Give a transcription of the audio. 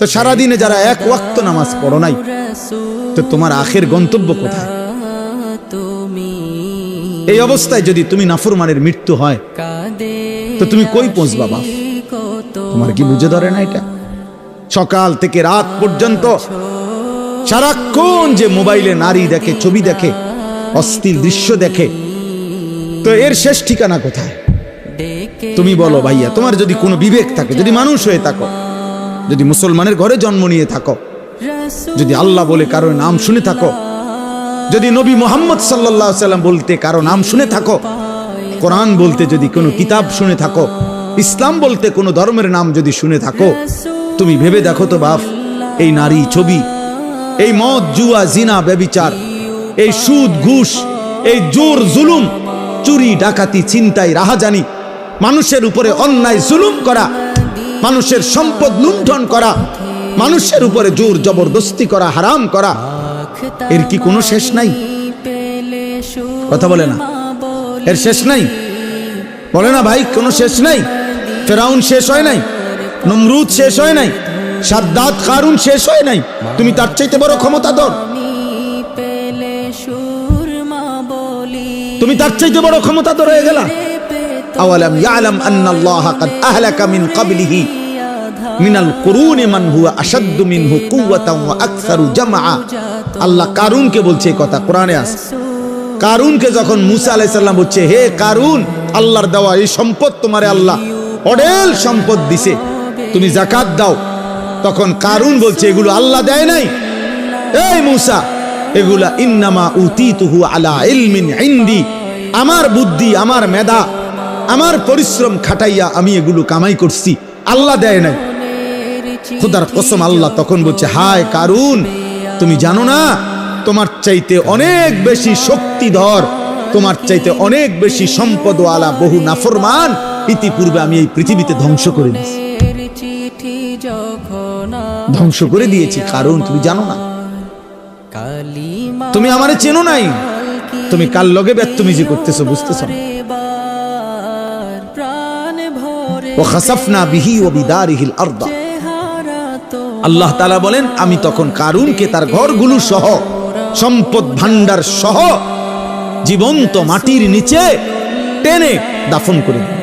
তো সারাদিনে যারা এক ওয়াক্ত নামাজ পড়ো নাই, তো তোমার আখের গন্তব্য কোথায়? এই অবস্থায় যদি তুমি নাফরমানের মৃত্যু হয়, তো তুমি কই পৌঁছবা বাপ? তোমার কি বুঝে ধরে না এটা? সকাল থেকে রাত পর্যন্ত সারাক্ষণ যে মোবাইলে নারী দেখে, ছবি দেখে, অশ্লীল দৃশ্য দেখে, তো এর শেষ ঠিকানা কোথায়? তুমি বলো ভাইয়া, তোমার যদি কোনো বিবেক থাকে, যদি মানুষ হয়ে থাকো, যদি মুসলমানের ঘরে জন্ম নিয়ে থাকো, যদি আল্লাহ বলে কারো নাম শুনে থাকো, যদি নবী মুহাম্মদ সাল্লাল্লাহু আলাইহি ওয়াসাল্লাম বলতে কারো নাম শুনে থাকো, কোরআন বলতে যদি কোনো কিতাব শুনে থাকো, ইসলাম বলতে কোনো ধর্মের নাম যদি শুনে থাকো, তুমি ভেবে দেখো তো বাপ, এই নারী, ছবি, এই মদ, জুয়া, জিনা, ব্যভিচার, এই সুদ, ঘুষ, এই জোর জুলুম, চুরি, ডাকাতি, ছিনতাই, রাহাজানি, মানুষের উপরে অন্যায় জুলুম করা, মানুষের সম্পদ লুণ্ঠন করা, মানুষের উপরে জোর জবরদস্তি করা, হারাম করা, এর কি কোনো শেষ নাই? কথা বলে না, এর শেষ নাই? বলে না ভাই, কোনো শেষ নাই? ফেরাউন শেষ হয় নাই, নমরুদ শেষ হয় নাই, সাদ্দাত, কারুন শেষ হয় নাই? তুমি তার চাইতে বড় ক্ষমতাধর? তুমি তার চাইতে বড় ক্ষমতাধর হয়ে গেলা? আওয়ালাম ইয়ালাম আন্নাল্লাহা কাদ আহলাকা মিন ক্বাবলিহি মিনাল কুরুনি মান হুয়া আশাদ্দু মিনহু কুওয়াতান ওয়া আকসারু জামআ। আল্লাহ কারুনকে বলছে এই কথা, কোরআনে আছে। কারুনকে যখন মুসা আলাইহিস সালাম বলছে, হে কারুন, আল্লাহর দেওয়া এই সম্পদ তোমারে আল্লাহ অঢেল সম্পদ দিছে, তুমি যাকাত দাও, তখন কারুন বলছে এগুলো আল্লাহ দেয় নাই, এই মুসা, এগুলা ইন্নামা উতিতুহু আলা ইলমিন ইনদি, আমার বুদ্ধি, আমার মেধা, আমার পরিশ্রম খাটাইয়া আমি এগুলো কামাই করছি, আল্লাহ দেয় নাই। খোদার কসম, আল্লাহ তখন বলছে, হায় কারুন, তুমি জানো না তোমার চাইতে অনেক বেশি শক্তিধর, তোমার চাইতে অনেক বেশি সম্পদওয়ালা বহু নাফরমান ইতিপূর্বে আমি এই পৃথিবীতে ধ্বংস করে দিয়েছি, ধ্বংস করে দিয়েছি। কারণ তুমি জানো না, তুমি আমারে চেনো নাই, তুমি কার লগে বেত্তমিজি করতেছো বুঝতেছো না। ওয়া খাসাফনা বিহি ওয়া বিদারিহিল আরদা, আল্লাহ তাআলা বলেন আমি তখন কারুনকে তার ঘরগুলো সহ, সম্পদ ভান্ডার সহ জীবন্ত মাটির নিচে টেনে দাফন করে দিই।